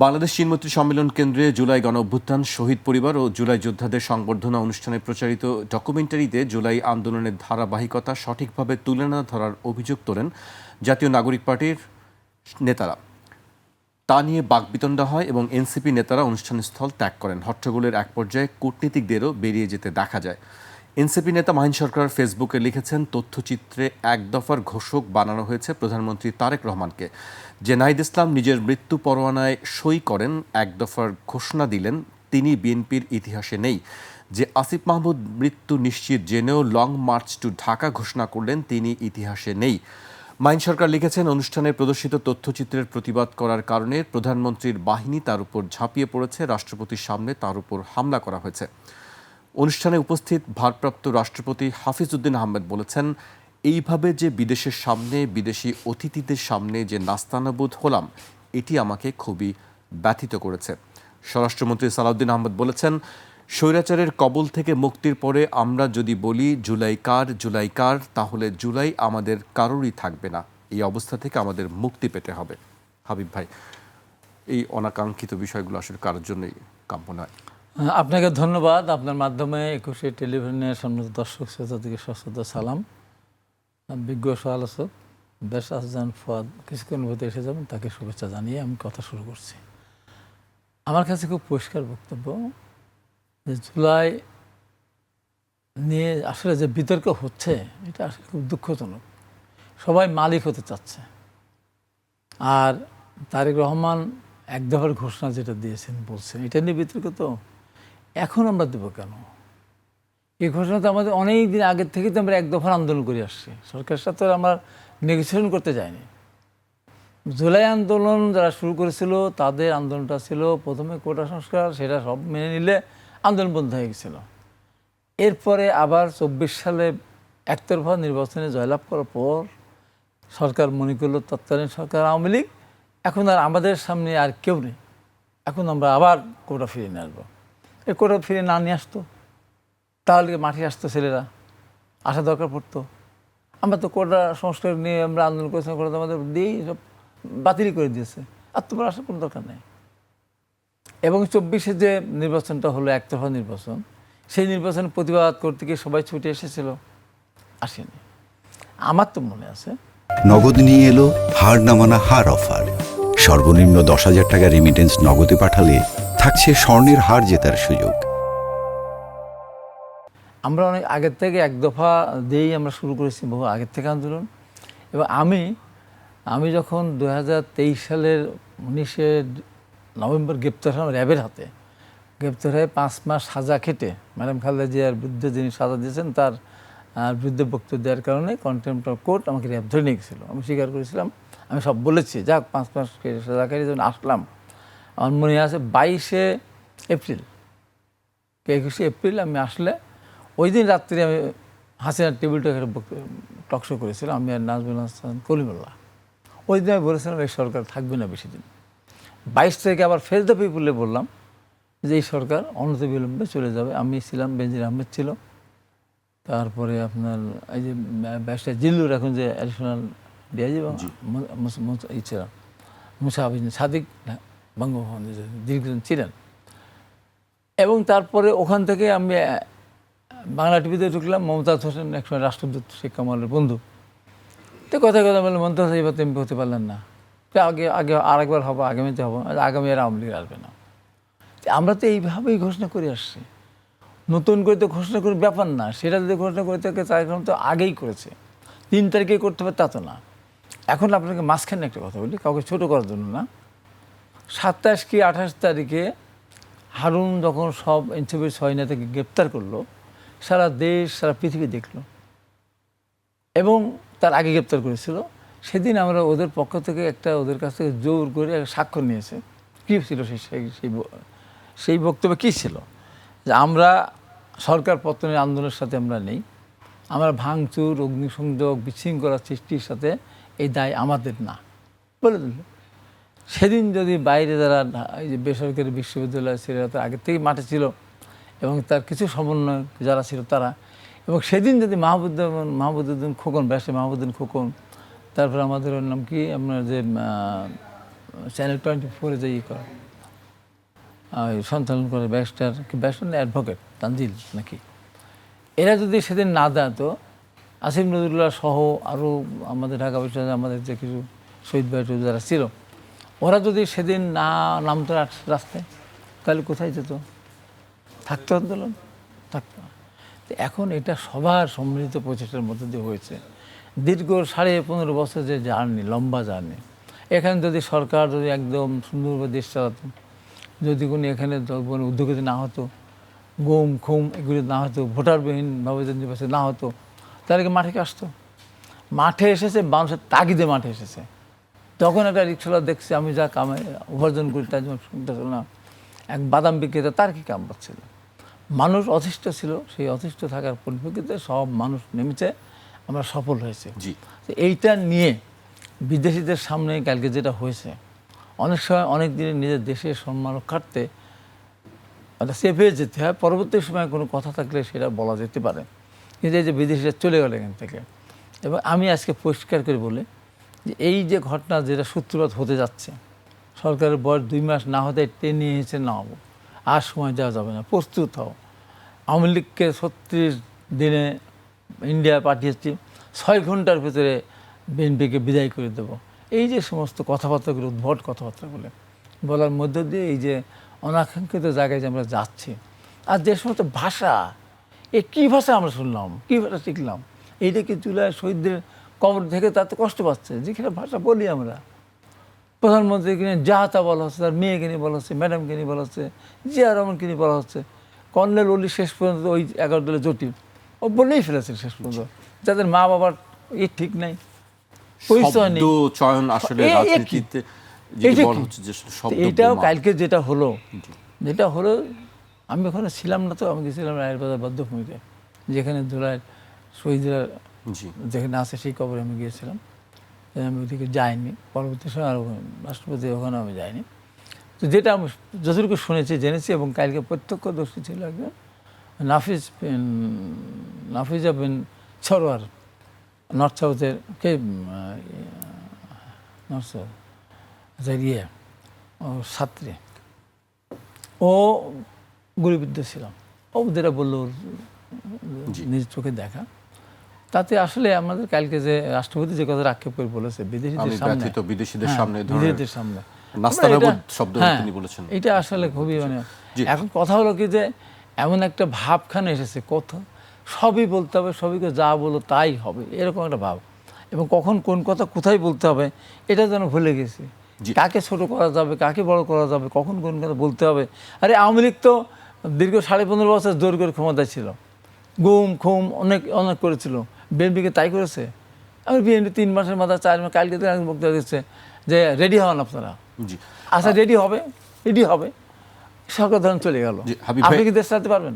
বাংলাদেশ চীনমৈত্রী সম্মেলন কেন্দ্রে জুলাই গণঅভ্যুত্থান, শহীদ পরিবার ও জুলাই যোদ্ধাদের সংবর্ধনা অনুষ্ঠানে প্রচারিত ডকুমেন্টারিতে জুলাই আন্দোলনের ধারাবাহিকতা সঠিকভাবে তুলে না ধরার অভিযোগ তোলেন জাতীয় নাগরিক পার্টির নেতারা। তা নিয়ে বাকবিতণ্ডা হয় এবং এনসিপি নেতারা অনুষ্ঠানস্থল ত্যাগ করেন। হট্টগোলের এক পর্যায়ে কূটনীতিকদেরও বেরিয়ে যেতে দেখা যায়। এনসিপি নেতা মাহিন সরকার ফেসবুকে লিখেছেন, তথ্যচিত্রে এক দফার ঘোষক বানানো হয়েছে প্রধানমন্ত্রী তারেক রহমানকে। যে নাহিদ ইসলাম নিজের মৃত্যু পরোয়ানায় সই করেন, এক দফার ঘোষণা দিলেন, তিনি বিএনপির ইতিহাসে নেই। যে আসিফ মাহমুদ মৃত্যু নিশ্চিত জেনেও লং মার্চ টু ঢাকা ঘোষণা করলেন, তিনি ইতিহাসে নেই। মাহিন সরকার লিখেছেন, অনুষ্ঠানে প্রদর্শিত তথ্যচিত্রের প্রতিবাদ করার কারণে প্রধানমন্ত্রীর বাহিনী তার উপর ঝাঁপিয়ে পড়েছে, রাষ্ট্রপতির সামনে তার উপর হামলা করা হয়েছে। অনুষ্ঠানে উপস্থিত ভারপ্রাপ্ত রাষ্ট্রপতি হাফিজউদ্দিন আহমেদ বলেছেন, এইভাবে যে বিদেশের সামনে, বিদেশি অতিথিদের সামনে যে নাস্তানাবুদ হলাম, এটি আমাকে খুবই ব্যথিত করেছে। স্বরাষ্ট্রমন্ত্রী সালাউদ্দিন আহমেদ বলেছেন, স্বৈরাচারের কবল থেকে মুক্তির পরে আমরা যদি বলি জুলাই কার, তাহলে জুলাই আমাদের কারোরই থাকবে না। এই অবস্থা থেকে আমাদের মুক্তি পেতে হবে। হাবিব ভাই, এই অনাকাঙ্ক্ষিত বিষয়গুলো আসলে কারোর জন্যই কাম্য নয়। আপনাকে ধন্যবাদ। আপনার মাধ্যমে 21 টেলিভিশনের সম্মানিত দর্শক শ্রোতাদেরকে সশ্রদ্ধ সালাম। বিজ্ঞ সহ-আলোচক বেশ আহসান ফুয়াদ কিছুক্ষণ মধ্যে এসে যাবেন, তাকে শুভেচ্ছা জানিয়ে আমি কথা শুরু করছি। আমার কাছে খুব পরিষ্কার বক্তব্য যে জুলাই নিয়ে আসলে যে বিতর্ক হচ্ছে, এটা আসলে খুব দুঃখজনক। সবাই মালিক হতে চাচ্ছে। আর তারেক রহমান এক দফার ঘোষণা যেটা দিয়েছেন, বলছেন, এটা নিয়ে বিতর্ক। তো এখন আমরা দেবো কেন? এই ঘোষণা তো আমাদের অনেক দিন আগের থেকেই তো আমরা এক দফার আন্দোলন করে আসছি। সরকারের সাথে আমরা নেগোসিয়েশন করতে যাইনি। জুলাই আন্দোলন যারা শুরু করেছিল, তাদের আন্দোলনটা ছিল প্রথমে কোটা সংস্কার, সেটা সব মেনে নিলে আন্দোলন বন্ধ হয়ে গেছিল। এরপরে আবার 24 সালে একতরফা নির্বাচনে জয়লাভ করার পর সরকার মনে করলো, তৎকালীন সরকার আওয়ামী লীগ, এখন আর আমাদের সামনে আর কেউ নেই, এখন আমরা আবার কোটা ফিরিয়ে নিয়ে আসবো। এই কোটা ফিরে না নিয়ে আসতো, তাহলে মাঠে আসতো ছেলেরা, আসা দরকার পড়তো। আমরা তো কোটা সংস্কার নিয়ে আমরা আন্দোলন করেছিলাম, কোটা আমাদের দিয়েই সব বাতিল করে দিয়েছে, আর তোমার আসার কোনো দরকার নেই। এবং 24-এ যে নির্বাচনটা হলো একতরফা নির্বাচন, সেই নির্বাচনের প্রতিবাদ করতে গিয়ে সবাই ছুটে এসেছিল, আসেনি। আমার তো মনে আছে নগদ নিয়ে এলো হার নামানা হার অফার। সর্বনিম্ন 10,000 টাকা রেমিটেন্স নগদে পাঠালে থাকছে স্বর্ণের হার জেতার সুযোগ। আমরা অনেক আগের থেকে এক দফা দিয়েই আমরা শুরু করেছি, বহু আগের থেকে আন্দোলন। এবং আমি যখন 2023 সালের 19শে নভেম্বর গ্রেপ্তার হলাম র্যাবের হাতে, গ্রেপ্তার হয়ে 5 মাস সাজা খেটে ম্যাডাম খালেদা জিয়ার বিরুদ্ধে যিনি সাজা দিয়েছেন, তার বিরুদ্ধে বক্তব্য দেওয়ার কারণে কন্টেম্প্ট অফ কোর্ট আমাকে র্যাব ধরে নিয়ে গেছিলো। আমি স্বীকার করেছিলাম, আমি সব বলেছি। যাক, 5 মাস সাজা খেটে যখন আসলাম, আমার মনে আছে 22শে এপ্রিল, 21শে এপ্রিল আমি আসলে ওই দিন রাত্রে আমি হাসিনার টেবিলটা টকশো করেছিলাম, আমি আর নাজমুল হাসান কলিমুল্লাহ। ওই দিন আমি বলেছিলাম এই সরকার থাকবে না বেশি দিন। 22 তারিখে আবার ফেস দ্য পিপুলে বললাম যে এই সরকার অনতিবিলম্বে চলে যাবে। আমি ছিলাম, বেনজির আহমেদ ছিল, তারপরে আপনার এই যে ব্যারিস্টার জিল্লুর, এখন যে অ্যাডিশনাল ডিআইজি ছিলাম, মুসা আবিদিন সাদিক বঙ্গভবনে দীর্ঘদিন ছিলেন। এবং তারপরে ওখান থেকে আমি বাংলা টিভিতে ঢুকলাম। মমতাজ হোসেন একসময় রাষ্ট্রদূত, শেখ কামালের বন্ধু, তো কথা বললাম, মমতাজ এবার তো এমপি হতে পারলেন না, আগে আরেকবার হবো, আগামীতে হবো, আগামী আর আওয়ামী লীগ আসবে না। আমরা তো এইভাবেই ঘোষণা করে আসছি, নতুন করে তো ঘোষণা করে ব্যাপার না। সেটা যদি ঘোষণা করে থাকে, তারিখ তো আগেই করেছে, 3 তারিখে করতে হবে তা তো না। এখন আপনাকে মাঝখানে একটা কথা বলি, কাউকে ছোটো করার জন্য না। 27 কি 28 তারিখে হারুন যখন সব এনসিপির 6 নেতাকে গ্রেপ্তার করলো, সারা দেশ, সারা পৃথিবী দেখলো। এবং তার আগে গ্রেপ্তার করেছিল। সেদিন আমরা ওদের পক্ষ থেকে ওদের কাছ থেকে জোর করে একটা স্বাক্ষর নিয়েছে। কী ছিল সেই বক্তব্য কী ছিল? যে আমরা সরকার পতনের আন্দোলনের সাথে আমরা নেই, আমরা ভাঙচুর, অগ্নিসংযোগ, বিশৃঙ্খলা সৃষ্টির সাথে এই দায় আমাদের না বলে দিল। সেদিন যদি বাইরে যারা এই যে বেসরকারি বিশ্ববিদ্যালয় ছিল, তারা আগের থেকেই মাঠে ছিল, এবং তার কিছু সমন্বয় যারা ছিল তারা, এবং সেদিন যদি মাহমুদউদ্দিন খোকন, ব্যারিস্টার মাহমুদউদ্দিন খোকন, তারপর আমাদের ওর নাম কি, আপনার যে চ্যানেল 24-এ যে করে সঞ্চালন করে ব্যারিস্টার অ্যাডভোকেট তানজিল নাকি, এরা যদি সেদিন না দেয় তো আসিফ নজরুল্লাহ সহ আরও আমাদের ঢাকা বিশ্ববিদ্যালয়ে আমাদের যে কিছু শহীদ ভাই যারা ছিল, ওরা যদি সেদিন না নামতো রাস্তায়, তাহলে কোথায় যেত? থাকতো আন্দোলন? থাকতো না। তো এখন এটা সবার সম্মিলিত প্রচেষ্টার মধ্যে দিয়ে হয়েছে। দীর্ঘ 15.5 বছর যে জার্নি, লম্বা জার্নি, এখানে যদি সরকার যদি একদম সুন্দরভাবে দেশ চালাতো, যদি কোনো এখানে উদ্যোগতি না হতো, গুম খুম এগুলি না হতো, ভোটারবিহীনভাবে যদি নির্বাচন না হতো, তাহলে কি মাঠে আসতো? মাঠে এসেছে মানুষের তাগিদে মাঠে এসেছে। তখন একটা রিক্সাওয়ালা দেখছে আমি যা কামে উপার্জন করি তার জন্য শুনতেছিল না, এক বাদাম বিক্রেতা তার কি কাম পাচ্ছিল। মানুষ অতিষ্ঠ ছিল, সেই অতিষ্ঠ থাকার পরিপ্রেক্ষিতে সব মানুষ নেমেছে, আমরা সফল হয়েছে। তো এইটা নিয়ে বিদেশিদের সামনে কালকে যেটা হয়েছে, অনেক সময় অনেক দিনে নিজের দেশের সম্মান রক্ষার্থে একটা চেপে যেতে হয়, পরবর্তী সময় কোনো কথা থাকলে সেটা বলা যেতে পারে, কিন্তু এই যে বিদেশিরা চলে গেল এখান থেকে। এবং আমি আজকে পরিষ্কার করে বলি যে এই যে ঘটনা যেটা সূত্রপাত হতে যাচ্ছে, সরকারের বয়স 2 মাস না হতে টেনে নিয়েছে, না হবো আর সময় দেওয়া যাবে না, প্রস্তুত হও। আওয়ামী লীগকে 36 দিনে ইন্ডিয়া পাঠিয়েছি, 6 ঘন্টার ভিতরে বিএনপিকে বিদায় করে দেব। এই যে সমস্ত কথাবার্তাগুলো, উদ্ভট কথাবার্তাগুলো বলার মধ্য দিয়ে এই যে অনাকাঙ্ক্ষিত জায়গায় যে আমরা যাচ্ছি, আর যে সমস্ত ভাষা, কী ভাষা আমরা শুনলাম, কী ভাষা শিখলাম, এইটা কি জুলাই শহীদদের কবর থেকে তাতে কষ্ট পাচ্ছে, যেখানে ভাষা বলি আমরা। প্রধানমন্ত্রীকে নিয়ে যা তা বলা হচ্ছে, তার মেয়েকে নিয়ে বলা হচ্ছে, ম্যাডামকে নিয়ে বলা হচ্ছে, জিয়া রহমানকে নিয়ে বলা হচ্ছে। কর্নেল অলি শেষ পর্যন্ত ওই 11 দলে জটিল ও বলেই ফেলেছে শেষ পর্যন্ত, যাদের মা বাবার ঠিক নাই, পরিচয় নেই। চয়ন আসলে রাজনীতিতে এইটাও কালকে যেটা হলো, আমি ওখানে ছিলাম না, তো আমি গেছিলাম রায়ের বাজার বদ্ধভূমিতে, যেখানে জুলাই শহীদরা যেখানে আছে সেই কবরে আমি গিয়েছিলাম। আমি ওইদিকে যাইনি, পরবর্তী সময় আর রাষ্ট্রপতি ওখানে আমি যাইনি। তো যেটা আমি যতটুকু শুনেছি, জেনেছি, এবং কালকে প্রত্যক্ষদর্শী ছিল একজন নাফিজা বিন সরোয়ার, নর্থ সাউথের কে নর্থ সাউথ ও ছাত্রী, ও গুলিবিদ্ধ ছিল। ও যেটা বললো নিজ চোখে দেখা, তাতে আসলে আমাদের কালকে যে রাষ্ট্রপতি যে কথা আক্ষেপ করে বলেছে বিদেশিদের সামনে, এটা আসলে খুবই এখন কথা হলো কি যে এমন একটা ভাবখানে এসেছে, কথা সবই বলতে হবে, সবইকে যা বলো তাই হবে, এরকম একটা ভাব। এবং কখন কোন কথা কোথায় বলতে হবে এটা যেন ভুলে গেছি। কাকে ছোট করা যাবে, কাকে বড় করা যাবে, কখন কোন কথা বলতে হবে। আরে আওয়ামী লীগ তো দীর্ঘ 15.5 বছর জোর করে ক্ষমতায় ছিল, গুম খুম অনেক অনেক করেছিল, বিএনপিকে তাই করেছে। আমি বিএনপি 3 মাসের মাথায় 4 মাস, কালকে বক্তব্য দিচ্ছে যে রেডি হন আপনারা। আচ্ছা রেডি হবে, সরকার ধরেন চলে গেল, আপনি কি দেশ চালাতে পারবেন?